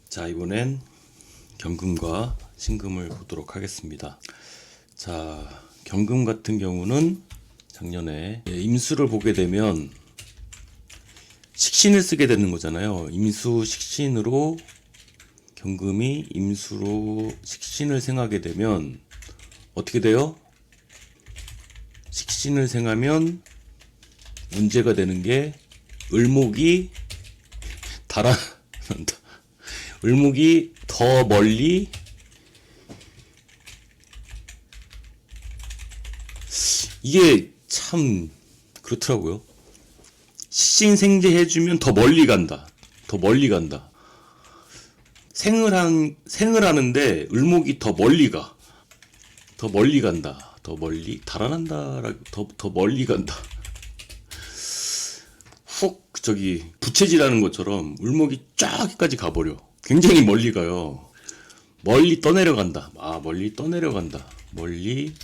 자, 이번엔 경금과 신금을 보도록 하겠습니다. 자, 경금 같은 경우는 작년에 임수를 보게 되면 식신을 쓰게 되는 거잖아요. 임수 식신으로 경금이 임수로 식신을 생하게 되면 어떻게 돼요? 식신을 생하면 문제가 되는 게 을목이 달아난다. 을목이 더 멀리 이게 참 그렇더라고요. 식신생제 해주면 더 멀리 간다. 더 멀리 간다. 생을 하는데 을목이 더 멀리 가. 더 멀리 간다. 더 멀리 달아난다. 더 멀리 간다. 훅 저기 부채질하는 것처럼 을목이 쫙까지 가버려. 굉장히 멀리 가요. 멀리 떠내려간다. 아, 멀리 떠내려간다. 멀리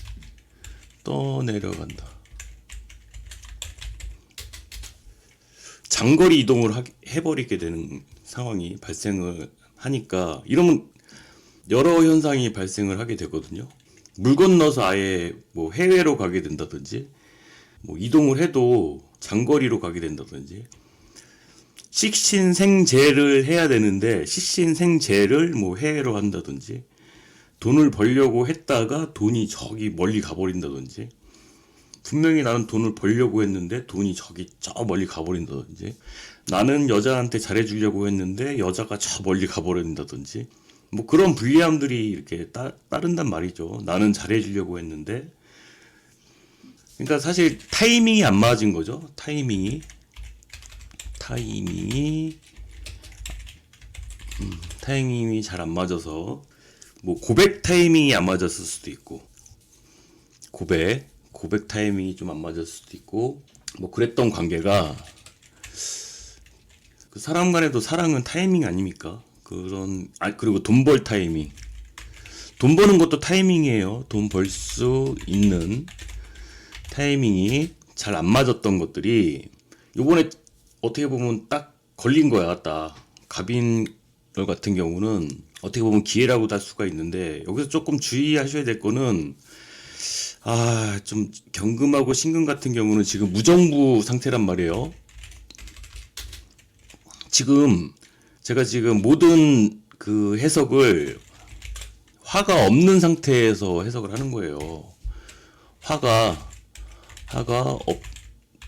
떠내려간다. 장거리 이동을 해버리게 되는 상황이 발생을 하니까 이러면 여러 현상이 발생을 하게 되거든요. 물 건너서 아예 뭐 해외로 가게 된다든지 뭐 이동을 해도 장거리로 가게 된다든지 식신생재를 해야 되는데 식신생재를 뭐 해외로 한다든지 돈을 벌려고 했다가 돈이 저기 멀리 가버린다든지 분명히 나는 돈을 벌려고 했는데 돈이 저기 저 멀리 가버린다든지 나는 여자한테 잘해주려고 했는데 여자가 저 멀리 가버린다든지 뭐 그런 불리함들이 이렇게 따른단 말이죠. 나는 잘해주려고 했는데 그러니까 사실 타이밍이 안 맞은 거죠. 타이밍이 잘 안 맞아서 뭐 고백 타이밍이 안 맞았을 수도 있고 고백 타이밍이 좀 안 맞았을 수도 있고 뭐 그랬던 관계가 그 사람 간에도 사랑은 타이밍 아닙니까? 그리고 돈 벌 타이밍. 돈 버는 것도 타이밍이에요. 돈 벌 수 있는 타이밍이 잘 안 맞았던 것들이 요번에 어떻게 보면 딱 걸린 거야. 딱 갑인월 같은 경우는 어떻게 보면 기회라고 할 수가 있는데 여기서 조금 주의하셔야 될 거는 좀 경금하고 신금 같은 경우는 지금 무정부 상태란 말이에요. 제가 지금 모든 그 해석을 화가 없는 상태에서 해석을 하는 거예요. 화가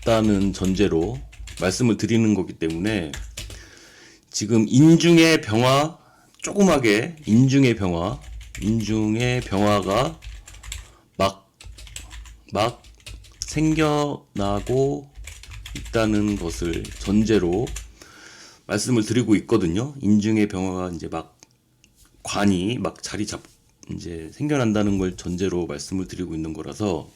없다는 전제로 말씀을 드리는 거기 때문에 지금 인중의 병화 조그맣게 인중의 병화가 막 생겨나고 있다는 것을 전제로 말씀을 드리고 있거든요. 인중의 병화가 이제 관이 자리 이제 생겨난다는 걸 전제로 말씀을 드리고 있는 거라서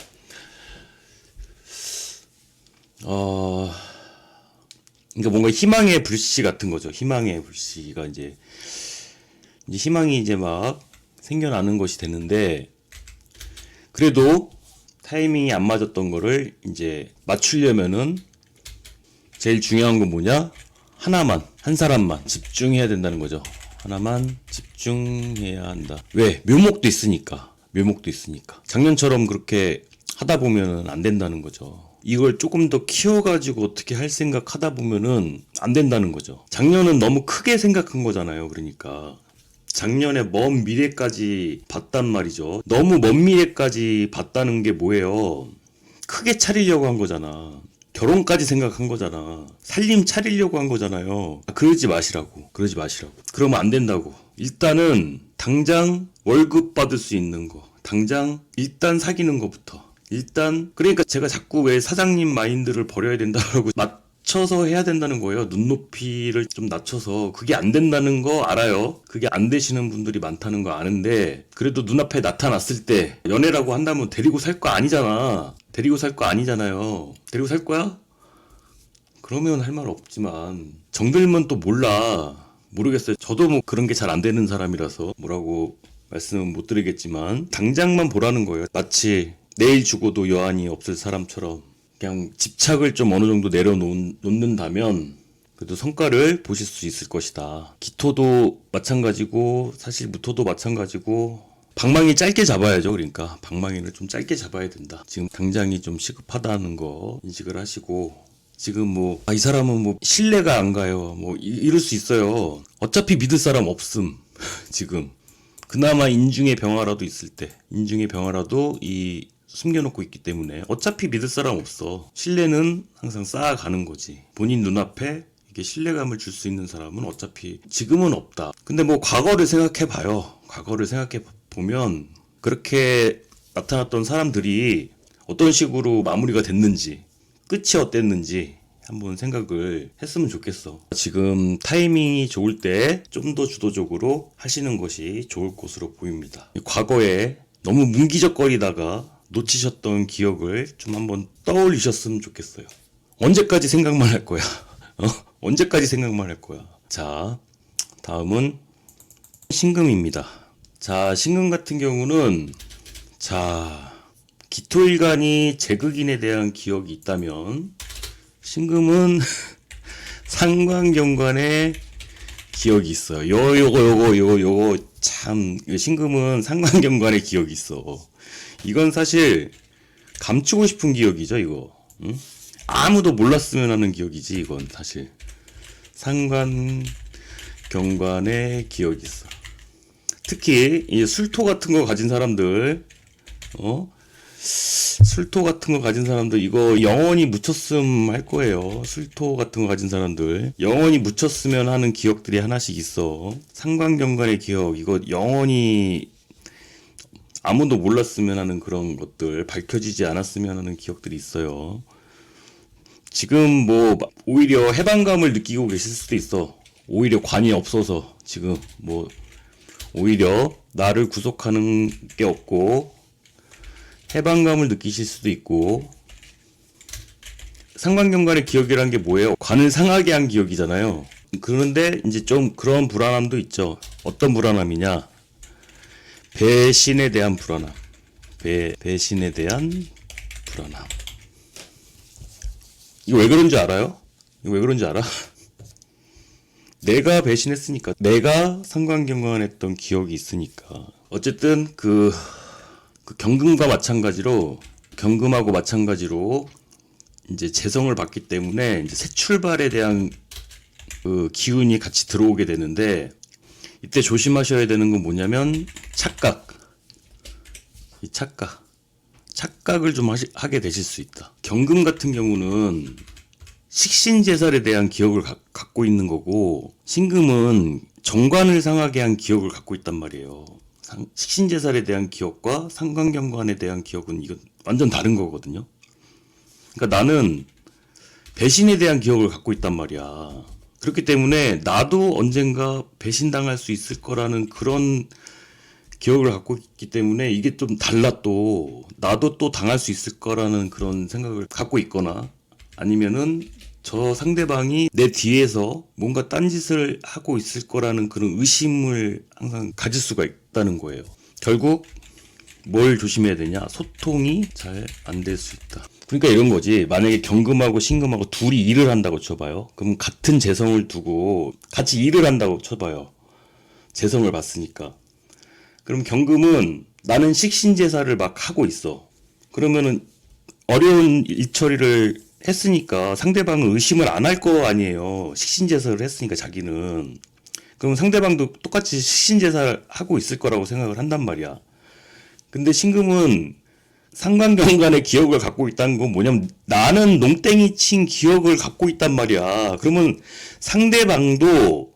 그러니까 뭔가 희망의 불씨 같은 거죠. 희망의 불씨가 이제 희망이 이제 막 생겨나는 것이 되는데 그래도 타이밍이 안 맞았던 거를 이제 맞추려면은 제일 중요한 건 뭐냐? 한 사람만 집중해야 된다는 거죠. 하나만 집중해야 한다. 왜? 묘목도 있으니까. 작년처럼 그렇게 하다 보면은 안 된다는 거죠. 이걸 조금 더 키워가지고 어떻게 할 생각 하다 보면은 안 된다는 거죠. 작년은 너무 크게 생각한 거잖아요. 그러니까. 작년에 먼 미래까지 봤단 말이죠. 너무 먼 미래까지 봤다는 게 뭐예요? 크게 차리려고 한 거잖아. 결혼까지 생각한 거잖아. 살림 차리려고 한 거잖아요. 그러지 마시라고. 그러면 안 된다고. 일단은 당장 월급 받을 수 있는 거. 당장 일단 사귀는 거부터. 그러니까 제가 자꾸 왜 사장님 마인드를 버려야 된다고 맞춰서 해야 된다는 거예요. 눈높이를 좀 낮춰서. 그게 안 된다는 거 알아요. 그게 안 되시는 분들이 많다는 거 아는데 그래도 눈앞에 나타났을 때 연애라고 한다면 데리고 살 거 아니잖아요. 데리고 살 거야? 그러면 할 말 없지만 정들면 또 모르겠어요. 저도 뭐 그런 게 잘 안 되는 사람이라서 뭐라고 말씀은 못 드리겠지만 당장만 보라는 거예요. 마치 내일 죽어도 여한이 없을 사람처럼 그냥 집착을 좀 어느 정도 내려놓는다면 그래도 성과를 보실 수 있을 것이다. 기토도 마찬가지고 사실 무토도 마찬가지고 방망이 짧게 잡아야죠. 그러니까 방망이를 좀 짧게 잡아야 된다. 지금 당장이 좀 시급하다는 거 인식을 하시고, 지금 뭐 이 사람은 뭐 신뢰가 안 가요, 뭐 이럴 수 있어요. 어차피 믿을 사람 없음. 지금 그나마 인중의 병화라도 있을 때, 인중의 병화라도 이 숨겨놓고 있기 때문에 어차피 믿을 사람 없어. 신뢰는 항상 쌓아가는 거지. 본인 눈앞에 이게 신뢰감을 줄 수 있는 사람은 어차피 지금은 없다. 근데 뭐 과거를 생각해 봐요. 과거를 생각해 보면 그렇게 나타났던 사람들이 어떤 식으로 마무리가 됐는지, 끝이 어땠는지 한번 생각을 했으면 좋겠어. 지금 타이밍이 좋을 때 좀 더 주도적으로 하시는 것이 좋을 것으로 보입니다. 과거에 너무 문기적거리다가 놓치셨던 기억을 좀 한번 떠올리셨으면 좋겠어요. 언제까지 생각만 할 거야? 언제까지 생각만 할 거야? 자, 다음은 신금입니다. 자, 신금 같은 경우는, 자, 기토일간이 제극인에 대한 기억이 있다면 신금은 상관경관의 기억이 있어요. 요거 참, 신금은 상관경관의 기억이 있어. 이건 사실 감추고 싶은 기억이죠, 이거. 응? 아무도 몰랐으면 하는 기억이지, 이건 사실. 상관경관의 기억이 있어. 특히 이 술토 같은 거 가진 사람들, 술토 같은 거 가진 사람들 이거 영원히 묻혔음 할 거예요. 술토 같은 거 가진 사람들 영원히 묻혔으면 하는 기억들이 하나씩 있어. 상관경관의 기억, 이거 영원히 아무도 몰랐으면 하는 그런 것들, 밝혀지지 않았으면 하는 기억들이 있어요. 지금 뭐 오히려 해방감을 느끼고 계실 수도 있어. 오히려 관이 없어서 지금 뭐 오히려 나를 구속하는 게 없고 해방감을 느끼실 수도 있고. 상관경관의 기억이란 게 뭐예요? 관을 상하게 한 기억이잖아요. 그런데 이제 좀 그런 불안함도 있죠. 어떤 불안함이냐? 배신에 대한 불안함. 배신에 대한 불안함. 이거 왜 그런지 알아요? 이거 왜 그런지 알아? 내가 배신했으니까. 내가 상관경관했던 기억이 있으니까. 어쨌든 그 경금과 마찬가지로, 경금하고 마찬가지로 이제 재성을 받기 때문에 이제 새 출발에 대한 그 기운이 같이 들어오게 되는데, 이때 조심하셔야 되는 건 뭐냐면 착각. 이 착각을 좀 하게 되실 수 있다. 경금 같은 경우는 식신제살에 대한 기억을 갖고 있는 거고, 신금은 정관을 상하게 한 기억을 갖고 있단 말이에요. 식신제살에 대한 기억과 상관경관에 대한 기억은 이건 완전 다른 거거든요. 그러니까 나는 배신에 대한 기억을 갖고 있단 말이야. 그렇기 때문에 나도 언젠가 배신당할 수 있을 거라는 그런 기억을 갖고 있기 때문에 이게 좀 달라. 또 나도 또 당할 수 있을 거라는 그런 생각을 갖고 있거나, 아니면은 저 상대방이 내 뒤에서 뭔가 딴짓을 하고 있을 거라는 그런 의심을 항상 가질 수가 있다는 거예요. 결국 뭘 조심해야 되냐? 소통이 잘 안 될 수 있다. 그러니까 이런 거지. 만약에 경금하고 신금하고 둘이 일을 한다고 쳐봐요. 그럼 같은 재성을 두고 같이 일을 한다고 쳐봐요. 재성을 봤으니까. 그럼 경금은 나는 식신제사를 막 하고 있어. 그러면은 어려운 일처리를 했으니까 상대방은 의심을 안 할 거 아니에요. 식신제사를 했으니까 자기는. 그럼 상대방도 똑같이 식신제사를 하고 있을 거라고 생각을 한단 말이야. 근데 신금은 상관경관의 기억을 갖고 있다는 건 뭐냐면 나는 농땡이 친 기억을 갖고 있단 말이야. 그러면 상대방도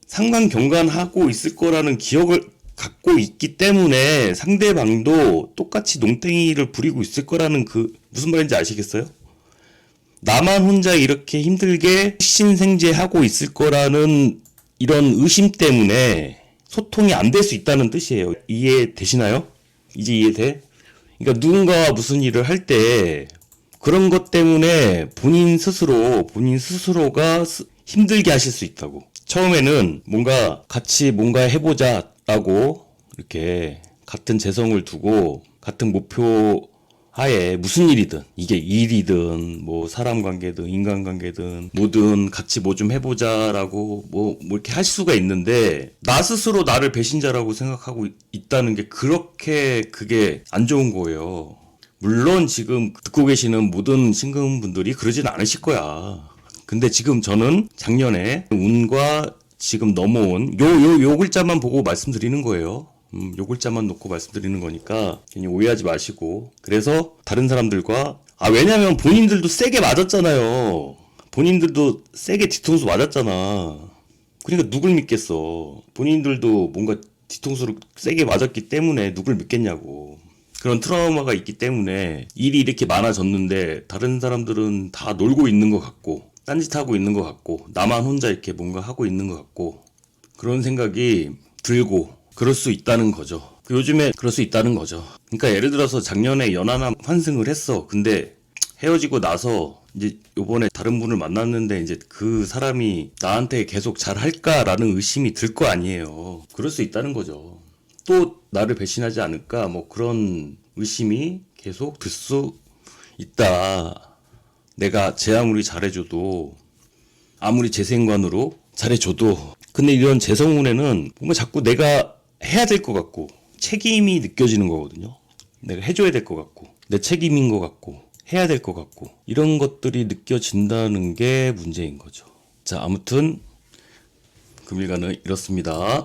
상관경관하고 있을 거라는 기억을 갖고 있기 때문에 상대방도 똑같이 농땡이를 부리고 있을 거라는 그 무슨 말인지 아시겠어요? 나만 혼자 이렇게 힘들게 식신생재하고 있을 거라는 이런 의심 때문에 소통이 안 될 수 있다는 뜻이에요. 이해되시나요? 이제 이해돼? 그러니까 누군가와 무슨 일을 할 때 그런 것 때문에 본인 스스로가 힘들게 하실 수 있다고. 처음에는 뭔가 같이 뭔가 해보자 라고 이렇게 같은 재성을 두고 같은 목표하에 하에 무슨 일이든 이게 일이든 뭐 사람 관계든 인간 관계든 뭐든 같이 뭐 좀 해보자라고 뭐 이렇게 할 수가 있는데 나 스스로 나를 배신자라고 생각하고 있다는 게 그렇게 그게 안 좋은 거예요. 물론 지금 듣고 계시는 모든 신금분들이 그러진 않으실 거야. 근데 지금 저는 작년에 운과 지금 넘어온 요 글자만 보고 말씀드리는 거예요. 요 글자만 놓고 말씀드리는 거니까 괜히 오해하지 마시고. 그래서 다른 사람들과 왜냐면 본인들도 세게 맞았잖아요. 본인들도 세게 뒤통수 맞았잖아. 그러니까 누굴 믿겠어. 본인들도 뭔가 뒤통수를 세게 맞았기 때문에 누굴 믿겠냐고. 그런 트라우마가 있기 때문에 일이 이렇게 많아졌는데 다른 사람들은 다 놀고 있는 것 같고 딴짓하고 있는 것 같고 나만 혼자 이렇게 뭔가 하고 있는 것 같고 그런 생각이 들고 그럴 수 있다는 거죠. 요즘에 그럴 수 있다는 거죠. 그러니까 예를 들어서 작년에 연하나 환승을 했어. 근데 헤어지고 나서 이제 요번에 다른 분을 만났는데 이제 그 사람이 나한테 계속 잘 할까라는 의심이 들 거 아니에요. 그럴 수 있다는 거죠. 또 나를 배신하지 않을까 뭐 그런 의심이 계속 들 수 있다. 내가 제 아무리 잘해줘도 아무리 제 생관으로 잘해줘도 근데 이런 재성운에는 뭔가 자꾸 내가 해야 될 것 같고 책임이 느껴지는 거거든요. 내가 해줘야 될 것 같고 내 책임인 것 같고 해야 될 것 같고 이런 것들이 느껴진다는 게 문제인 거죠. 자, 아무튼 금일간은 이렇습니다.